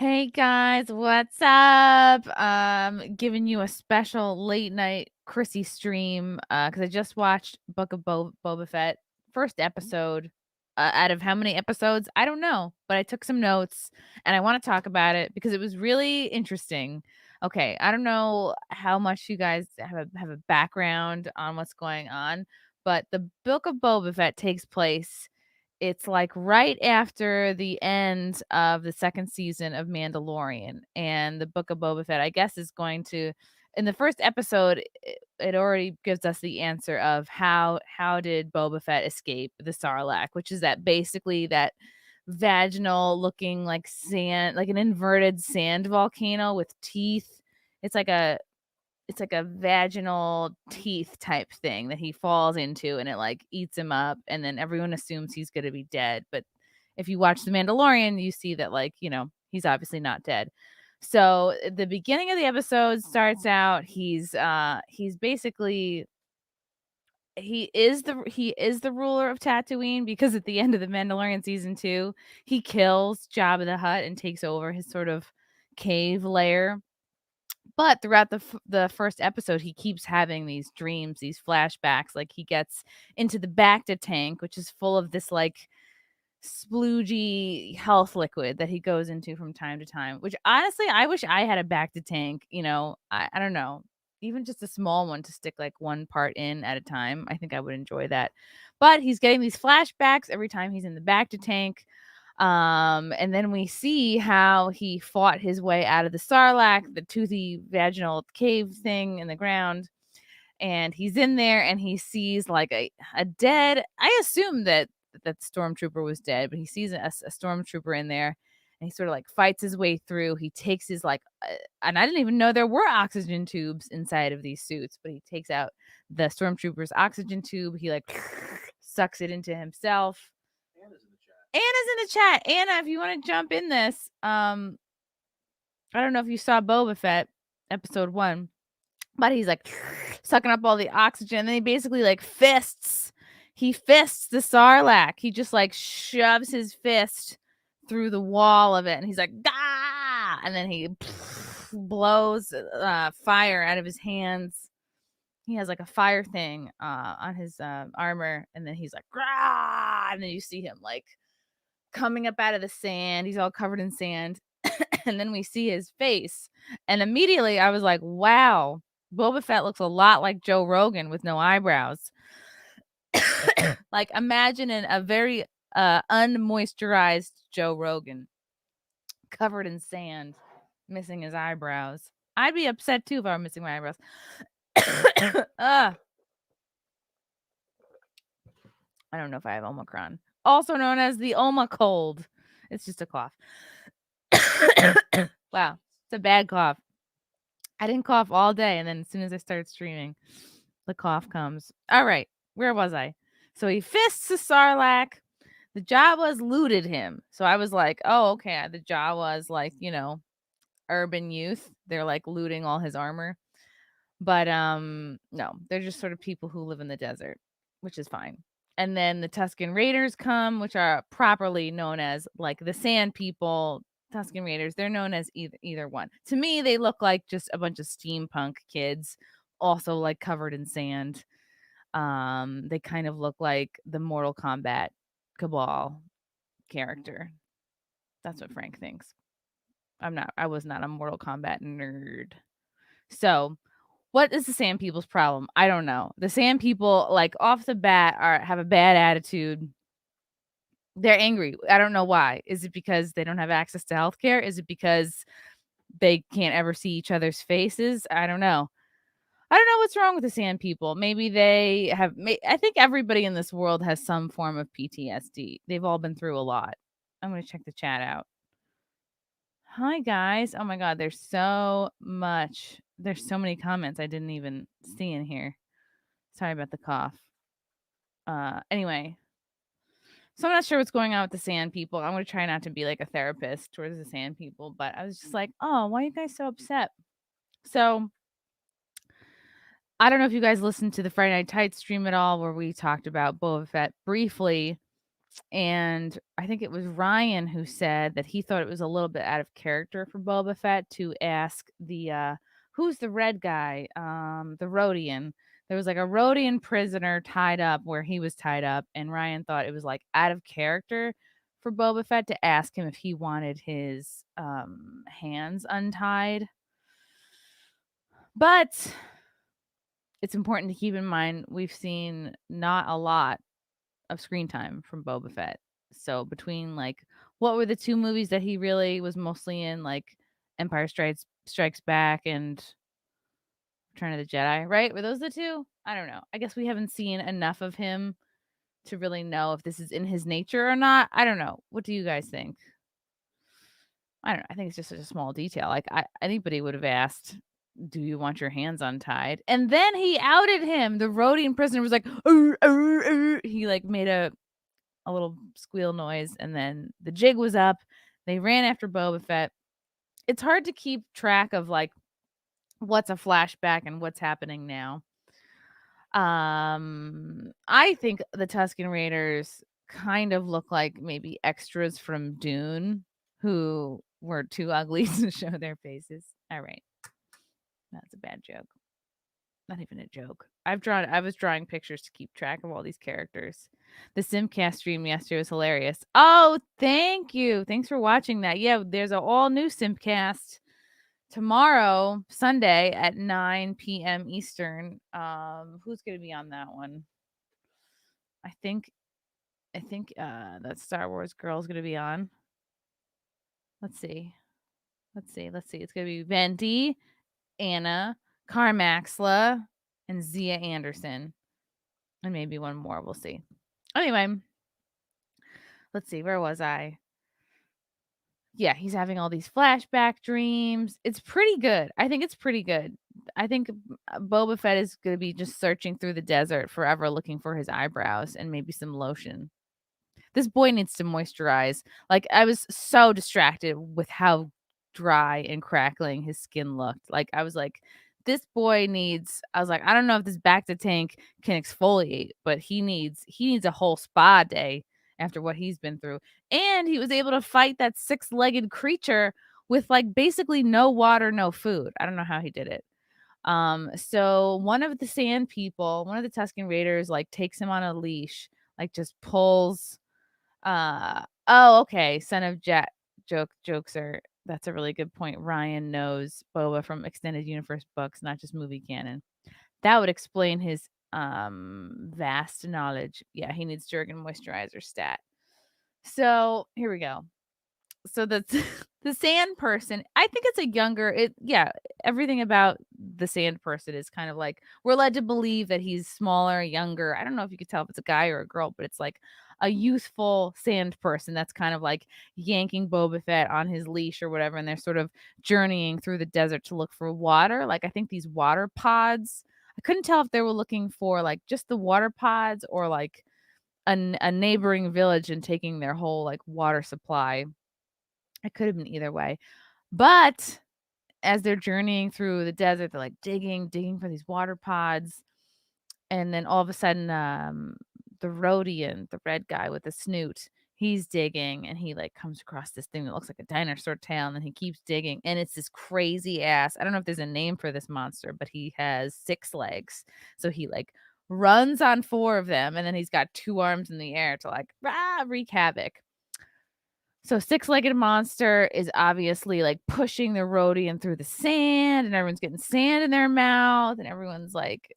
Hey guys, what's up? Giving you a special late night Chrissy stream because I just watched Book of Boba Fett first episode. Out of how many episodes? I don't know, but I took some notes and I want to talk about it because it was really interesting. Okay, I don't know how much you guys have a background on what's going on, but the Book of Boba Fett takes place, it's like right after the end of the second season of Mandalorian, and the Book of Boba Fett, I guess, is going to, in the first episode, it already gives us the answer of how did Boba Fett escape the Sarlacc, which is that basically that vaginal looking like sand, like an inverted sand volcano with teeth. It's like a it's like a vaginal teeth type thing that he falls into, and it like eats him up, and then everyone assumes he's going to be dead. But if you watch The Mandalorian, you see that, like, he's obviously not dead. So the beginning of the episode starts out, he's basically, he is the ruler of Tatooine, because at the end of The Mandalorian season 2, he kills Jabba the Hutt and takes over his sort of cave lair. But throughout the first episode, he keeps having these dreams, these flashbacks. Like, he gets into the Bacta tank, which is full of this like sploogey health liquid that he goes into from time to time. Which, honestly, I wish I had a Bacta tank. I don't know, even just a small one to stick like one part in at a time. I think I would enjoy that. But he's getting these flashbacks every time he's in the Bacta tank. And then we see how he fought his way out of the Sarlacc, the toothy vaginal cave thing in the ground. And he's in there and he sees like a dead, I assume that stormtrooper was dead, but he sees a stormtrooper in there, and he sort of like fights his way through. He takes his like, and I didn't even know there were oxygen tubes inside of these suits, but he takes out the stormtrooper's oxygen tube. He like sucks it into himself. Anna's in the chat. Anna, if you want to jump in this, I don't know if you saw Boba Fett episode 1, but he's like sucking up all the oxygen. And then he basically like he fists the Sarlacc. He just like shoves his fist through the wall of it, and he's like, "Ah!" And then he blows fire out of his hands. He has like a fire thing on his armor, and then he's like, "Grah!" And then you see him like coming up out of the sand. He's all covered in sand. And then we see his face. And immediately I was like, wow, Boba Fett looks a lot like Joe Rogan with no eyebrows. Like, imagine a very unmoisturized Joe Rogan covered in sand, missing his eyebrows. I'd be upset too if I were missing my eyebrows. I don't know if I have Omicron, also known as the Oma cold. It's just a cough. Wow, it's a bad cough. I didn't cough all day, and then as soon as I started streaming, the cough comes. All right, where was I? So he fists the Sarlacc. The Jawas looted him. So I was like, oh, okay. The Jawas, like, urban youth. They're like looting all his armor. But no, they're just sort of people who live in the desert, which is fine. And then the Tuscan Raiders come, which are properly known as like the Sand People. Tuscan Raiders, they're known as either one. To me, they look like just a bunch of steampunk kids, also like covered in sand. They kind of look like the Mortal Kombat Cabal character. That's what Frank thinks. I was not a Mortal Kombat nerd. So, what is the Sand People's problem? I don't know. The Sand People, like, off the bat, have a bad attitude. They're angry. I don't know why. Is it because they don't have access to healthcare? Is it because they can't ever see each other's faces? I don't know. I don't know what's wrong with the Sand People. Maybe they have. I think everybody in this world has some form of PTSD. They've all been through a lot. I'm going to check the chat out. Hi, guys. Oh my God. There's so many comments I didn't even see in here. Sorry about the cough. Anyway. So I'm not sure what's going on with the Sand People. I'm going to try not to be like a therapist towards the Sand People, but I was just like, oh, why are you guys so upset? So I don't know if you guys listened to the Friday Night Tights stream at all, where we talked about Boba Fett briefly. And I think it was Ryan who said that he thought it was a little bit out of character for Boba Fett to ask who's the red guy? The Rhodian. There was like a Rhodian prisoner tied up where he was tied up, and Ryan thought it was like out of character for Boba Fett to ask him if he wanted his hands untied. But it's important to keep in mind we've seen not a lot of screen time from Boba Fett. So between like what were the two movies that he really was mostly in, like Empire Strikes Back and Return of the Jedi, right? Were those the two? I don't know. I guess we haven't seen enough of him to really know if this is in his nature or not. I don't know. What do you guys think? I don't know. I think it's just such a small detail. Like anybody would have asked, "Do you want your hands untied?" And then he outed him. The Rhodian prisoner was like, "Arr, arr, arr." He like made a little squeal noise, and then the jig was up. They ran after Boba Fett. It's hard to keep track of like what's a flashback and what's happening now. I think the Tuscan Raiders kind of look like maybe extras from Dune who were too ugly to show their faces. All right. That's a bad joke. Not even a joke. I was drawing pictures to keep track of all these characters. The Simcast stream yesterday was hilarious. Oh, thank you. Thanks for watching that. Yeah, there's an all new Simcast tomorrow, Sunday at 9 p.m. Eastern. Who's gonna be on that one? I think that Star Wars girl's gonna be on. Let's see. It's gonna be Venti, Anna, Carmaxla, and Zia Anderson. And maybe one more. We'll see. Anyway, let's see. Where was I? Yeah, he's having all these flashback dreams. It's pretty good. I think it's pretty good. I think Boba Fett is going to be just searching through the desert forever looking for his eyebrows and maybe some lotion. This boy needs to moisturize. Like, I was so distracted with how dry and crackling his skin looked. Like, I was like, this boy needs, I was like, I don't know if this back to tank can exfoliate, but he needs a whole spa day after what he's been through. And he was able to fight that six-legged creature with like basically no water, no food. I don't know how he did it. So one of the sand people, one of the Tuscan Raiders, like takes him on a leash, like just pulls oh, okay. Son of Jack jokester. That's a really good point. Ryan knows Boba from extended universe books, not just movie canon. That would explain his vast knowledge. Yeah, he needs Jergen moisturizer stat. So here we go. So that's the sand person. I think it's a younger everything about the sand person is kind of like we're led to believe that he's smaller, younger. I don't know if you could tell if it's a guy or a girl, but it's like a youthful sand person that's kind of like yanking Boba Fett on his leash or whatever, and they're sort of journeying through the desert to look for water. Like I think these water pods. I couldn't tell if they were looking for like just the water pods or like a neighboring village and taking their whole like water supply. It could have been either way. But as they're journeying through the desert, they're like digging for these water pods. And then all of a sudden, the Rhodian, the red guy with the snoot, he's digging and he like comes across this thing that looks like a dinosaur tail. And then he keeps digging. And it's this crazy ass. I don't know if there's a name for this monster, but he has 6 legs. So he like runs on 4 of them. And then he's got 2 arms in the air to like wreak havoc. So six-legged monster is obviously like pushing the Rhodian through the sand, and everyone's getting sand in their mouth, and everyone's like,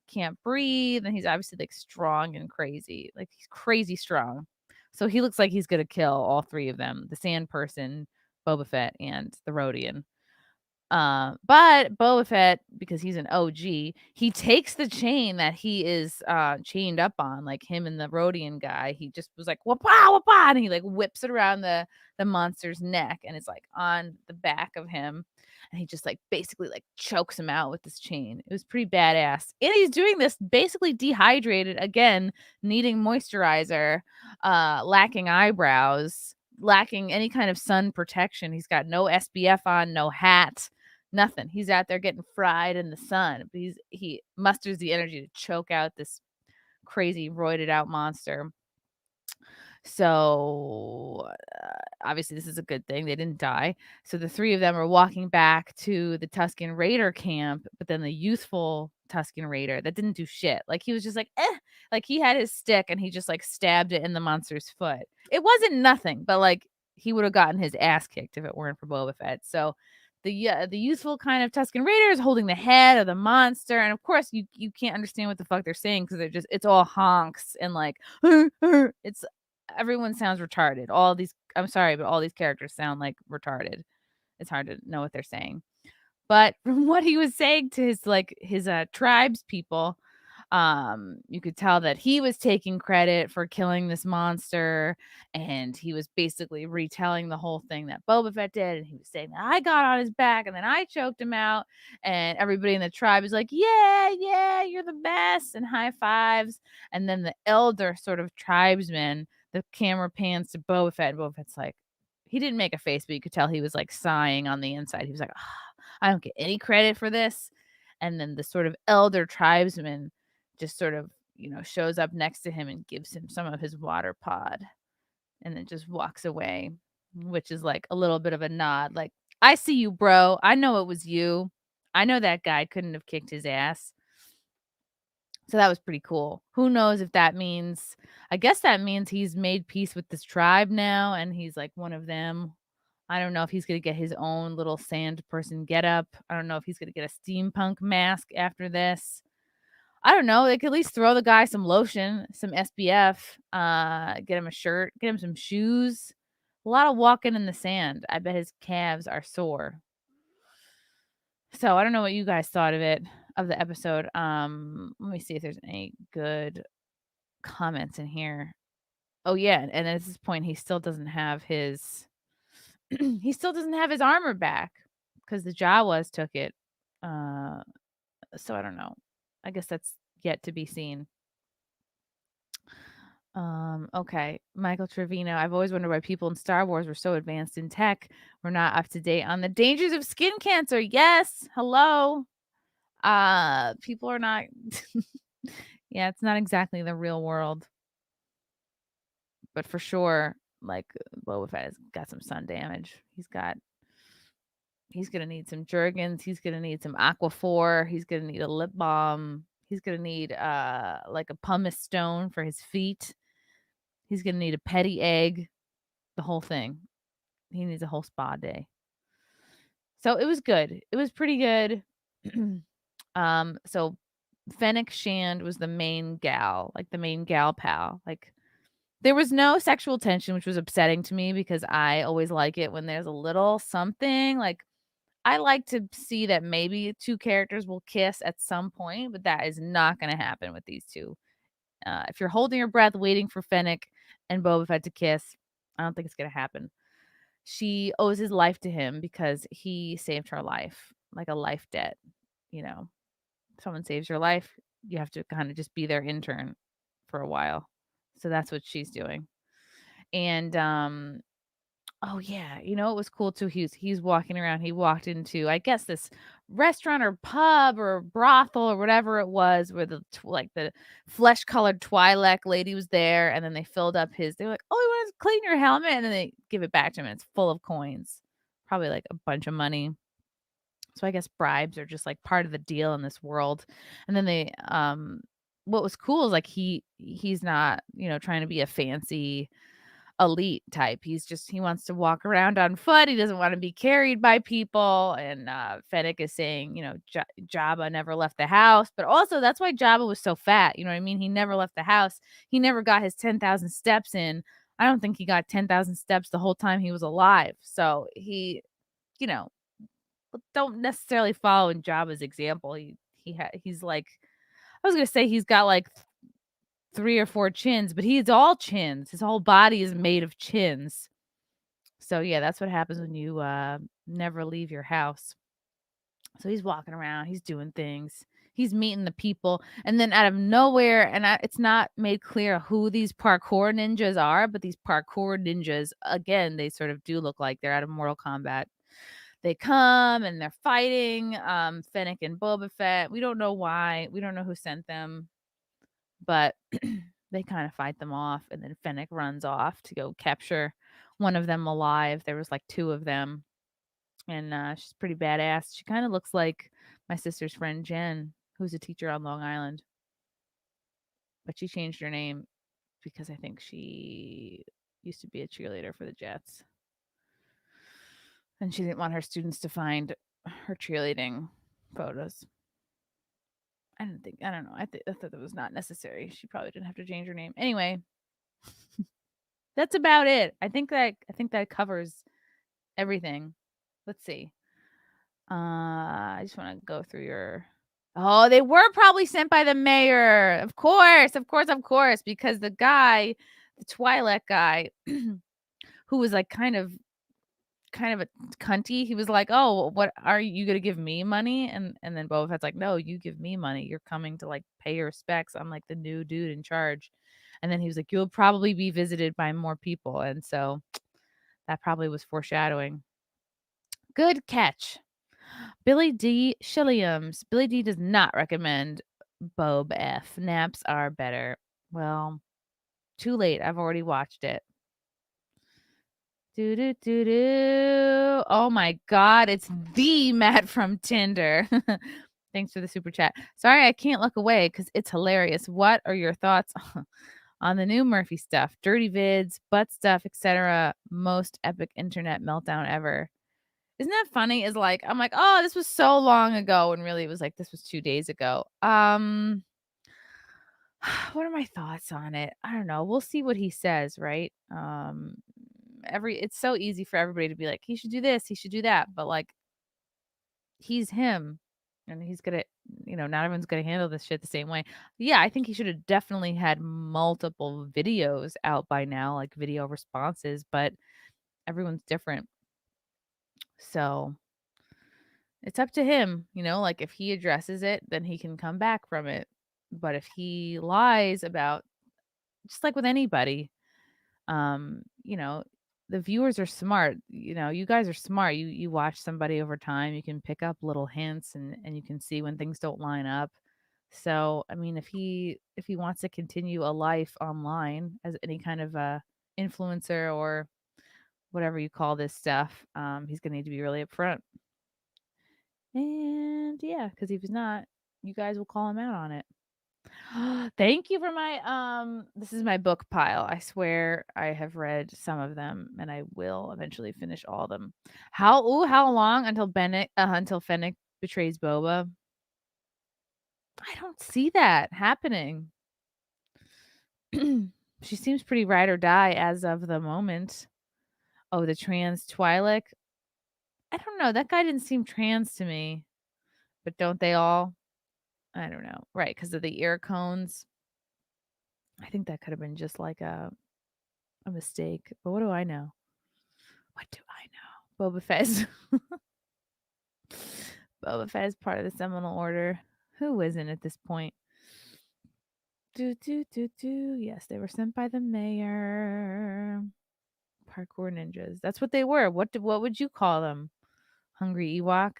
can't breathe. And he's obviously like strong and crazy, like he's crazy strong. So he looks like he's gonna kill all 3 of them: the sand person, Boba Fett, and the Rhodian. But Boba Fett, because he's an OG, he takes the chain that he is chained up on, like him and the Rhodian guy. He just was like, wapa, wapa, and he like whips it around the monster's neck, and it's like on the back of him. And he just like basically like chokes him out with this chain. It was pretty badass. And he's doing this basically dehydrated again, needing moisturizer, lacking eyebrows, lacking any kind of sun protection. He's got no SPF on, no hat. Nothing. He's out there getting fried in the sun. But he musters the energy to choke out this crazy roided out monster. So, obviously, this is a good thing. They didn't die. So the 3 of them are walking back to the Tuscan Raider camp, but then the youthful Tuscan Raider that didn't do shit. Like, he was just like, "Eh." Like, he had his stick and he just, like, stabbed it in the monster's foot. It wasn't nothing, but, like, he would have gotten his ass kicked if it weren't for Boba Fett. So the youthful kind of Tuscan Raider is holding the head of the monster, and of course you can't understand what the fuck they're saying because it's all honks and like it's everyone sounds retarded. All these I'm sorry, but all these characters sound like retarded. It's hard to know what they're saying. But from what he was saying to his tribes people, you could tell that he was taking credit for killing this monster, and he was basically retelling the whole thing that Boba Fett did, and he was saying that I got on his back and then I choked him out, and everybody in the tribe is like, "Yeah, yeah, you're the best," and high fives. And then the elder sort of tribesman, the camera pans to Boba Fett, and Boba Fett's like, he didn't make a face, but you could tell he was like sighing on the inside. He was like, I don't get any credit for this. And then the sort of elder tribesman just sort of, shows up next to him and gives him some of his water pod and then just walks away, which is like a little bit of a nod. Like, I see you, bro. I know it was you. I know that guy couldn't have kicked his ass. So that was pretty cool. Who knows if that means, I guess that means he's made peace with this tribe now and he's like one of them. I don't know if he's gonna get his own little sand person getup. I don't know if he's gonna get a steampunk mask after this. I don't know. They could at least throw the guy some lotion, some SPF, get him a shirt, get him some shoes. A lot of walking in the sand. I bet his calves are sore. So I don't know what you guys thought of the episode. Let me see if there's any good comments in here. Oh yeah, and at this point he still doesn't have his he still doesn't have his armor back because the Jawas took it. Uh, so I don't know. I guess that's yet to be seen. Okay. Michael Trevino. I've always wondered why people in Star Wars were so advanced in tech. We're not up to date on the dangers of skin cancer. Yes. Hello. People are not yeah, it's not exactly the real world. But for sure, like Boba Fett has got some sun damage. He's gonna need some Jergens. He's gonna need some Aquaphor. He's gonna need a lip balm. He's gonna need like a pumice stone for his feet. He's gonna need a petty egg. The whole thing. He needs a whole spa day. So it was good. It was pretty good. So Fennec Shand was the main gal, like the main gal pal. Like there was no sexual tension, which was upsetting to me because I always like it when there's a little something. Like I like to see that maybe two characters will kiss at some point, but that is not going to happen with these two. If you're holding your breath waiting for Fennec and Boba Fett to kiss, I don't think it's going to happen. She owes his life to him because he saved her life, like a life debt. You know, someone saves your life, you have to kind of just be their intern for a while. So that's what she's doing. And oh yeah, it was cool too. He's walking around. He walked into, I guess, this restaurant or pub or brothel or whatever it was, where the flesh colored Twi'lek lady was there, and then they filled up his. They were like, "Oh, you want to clean your helmet?" And then they give it back to him, and it's full of coins, probably like a bunch of money. So I guess bribes are just like part of the deal in this world. And then what was cool is like he's not trying to be a fancy elite type. He wants to walk around on foot. He doesn't want to be carried by people. And Fennec is saying, Jabba never left the house. But also that's why Jabba was so fat. You know what I mean? He never left the house. He never got his 10,000 steps in. I don't think he got 10,000 steps the whole time he was alive. So you know, don't necessarily follow in Jabba's example. He's like, I was gonna say he's got like 3 or 4 chins, but he's all chins. His whole body is made of chins. So yeah, that's what happens when you never leave your house. So he's walking around, he's doing things, he's meeting the people, and then out of nowhere, and it's not made clear who these parkour ninjas are, but these parkour ninjas, again, they sort of do look like they're out of Mortal Kombat. They come and they're fighting Fennec and Boba Fett. We don't know why. We don't know who sent them, but they kind of fight them off, and then Fennec runs off to go capture one of them alive. There was like two of them, and she's pretty badass. She kind of looks like my sister's friend Jen, who's a teacher on Long Island, but she changed her name because I think she used to be a cheerleader for the Jets, and she didn't want her students to find her cheerleading photos. I don't know. I thought that was not necessary. She probably didn't have to change her name. Anyway, that's about it. I think that covers everything. Let's see. I just want to go through your. Oh, they were probably sent by the mayor. Of course, of course, of course, because the guy, the Twi'lek guy, who was like kind of a cunty. He was like, "Oh, what are you gonna give me money?" And then Boba Fett's like, "No, you give me money. You're coming to like pay your respects. I'm like the new dude in charge." And then he was like, "You'll probably be visited by more people." And so that probably was foreshadowing. Good catch. Billy D. Shilliams. Billy D does not recommend Bob F. Naps are better. Well, too late. I've already watched it. Do do do do. Oh my God, it's the Matt from Tinder. Thanks for the super chat. Sorry, I can't look away because it's hilarious. What are your thoughts on the new Murphy stuff? Dirty vids, butt stuff, etc. Most epic internet meltdown ever. Isn't that funny? Is like I'm like, oh, this was so long ago, and really it was like this was 2 days ago. What are my thoughts on it? I don't know. We'll see what he says, right? It's so easy for everybody to be like, he should do this, he should do that, but like he's him and he's gonna, not everyone's gonna handle this shit the same way. Yeah, I think he should have definitely had multiple videos out by now, like video responses, but everyone's different. So it's up to him, like if he addresses it, then he can come back from it. But if he lies about, just like with anybody, um, you know, the viewers are smart. You guys are smart. You watch somebody over time, you can pick up little hints and you can see when things don't line up. So, I mean, if he wants to continue a life online as any kind of a influencer or whatever you call this stuff, he's gonna need to be really upfront. And yeah, because if he's not, you guys will call him out on it. Thank you for my this is my book pile. I swear I have read some of them and I will eventually finish all of them. How long until Fennec betrays Boba? I don't see that happening. She seems pretty ride or die as of the moment. Oh, the trans Twi'lek. I don't know. That guy didn't seem trans to me. But don't they all? I don't know. Right, because of the ear cones. I think that could have been just like a mistake. But what do I know? What do I know? Boba Fett is Boba Fett is part of the Seminole Order. Who isn't at this point? Do do do do. Yes, they were sent by the mayor. Parkour ninjas. That's what they were. What would you call them? Hungry Ewok.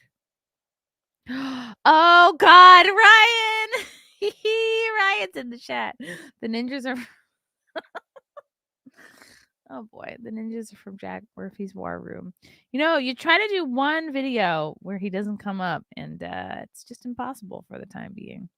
Oh God, Ryan! Ryan's in the chat. The ninjas are. Oh boy, the ninjas are from Jack Murphy's War Room. You try to do one video where he doesn't come up, and it's just impossible for the time being.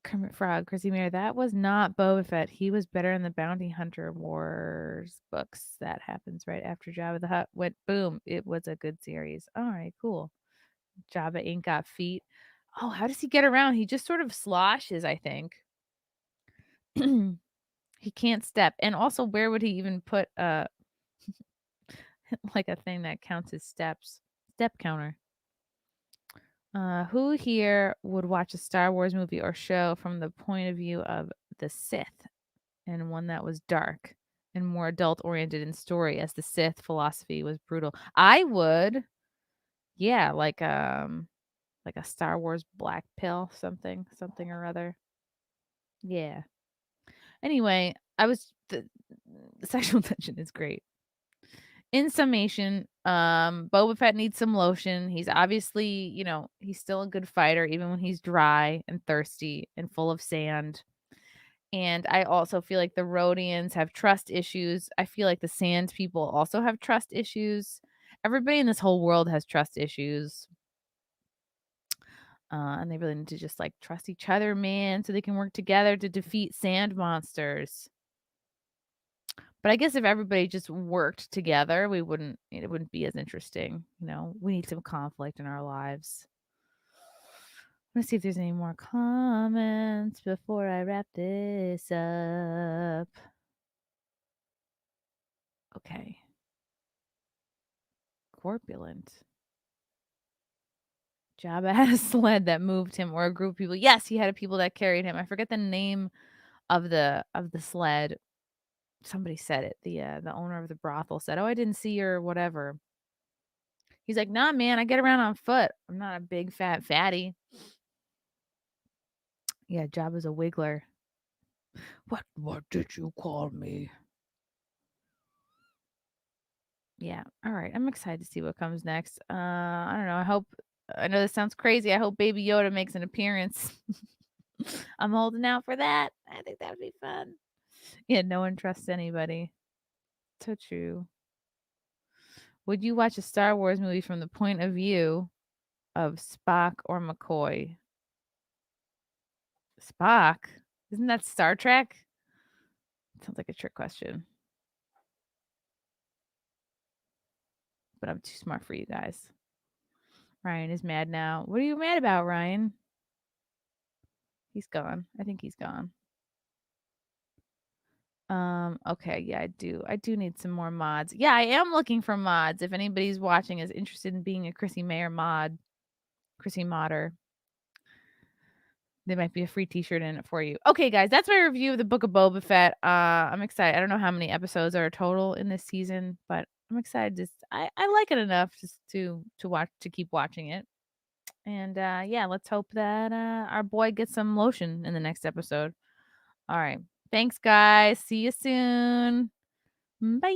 Kermit Frog, Chrissie Mayr, that was not Boba Fett. He was better in the Bounty Hunter Wars books. That happens right after Jabba the Hutt went boom. It was a good series. All right, cool. Jabba ain't got feet. Oh, how does he get around? He just sort of sloshes, I think. He can't step. And also, where would he even put like a thing that counts as steps? Step counter. Who here would watch a Star Wars movie or show from the point of view of the Sith, and one that was dark and more adult oriented in story, as the Sith philosophy was brutal? I would. Yeah, like a Star Wars black pill, something or other. Yeah. Anyway, the sexual tension is great. In summation, Boba Fett needs some lotion. He's obviously, he's still a good fighter even when he's dry and thirsty and full of sand. And I also feel like the Rhodians have trust issues. I feel like the Sand people also have trust issues. Everybody in this whole world has trust issues. And they really need to just like trust each other, man, so they can work together to defeat sand monsters. But I guess if everybody just worked together, it wouldn't be as interesting. We need some conflict in our lives. Let's see if there's any more comments before I wrap this up. Okay. Corpulent. Jabba had a sled that moved him, or a group of people. Yes, he had people that carried him. I forget the name of the sled. Somebody said it. The owner of the brothel said, "Oh, I didn't see your whatever." He's like, "Nah, man, I get around on foot. I'm not a big fat fatty." Yeah, Jabba's a wiggler. What did you call me? Yeah. All right. I'm excited to see what comes next. I don't know. I know this sounds crazy. I hope Baby Yoda makes an appearance. I'm holding out for that. I think that would be fun. Yeah, no one trusts anybody. So true. Would you watch a Star Wars movie from the point of view of Spock or McCoy? Spock? Isn't that Star Trek? Sounds like a trick question. But I'm too smart for you guys. Ryan is mad now. What are you mad about, Ryan? He's gone. I think he's gone. Okay, yeah, I do need some more mods. Yeah, I am looking for mods. If anybody's watching is interested in being a Chrissie Mayr mod, Chrissie modder, there might be a free t-shirt in it for you. Okay, guys, that's my review of the Book of Boba Fett. I'm excited. I don't know how many episodes are total in this season, but I'm excited. I like it enough just to watch, to keep watching it. And yeah, let's hope that our boy gets some lotion in the next episode. All right. Thanks, guys. See you soon. Bye.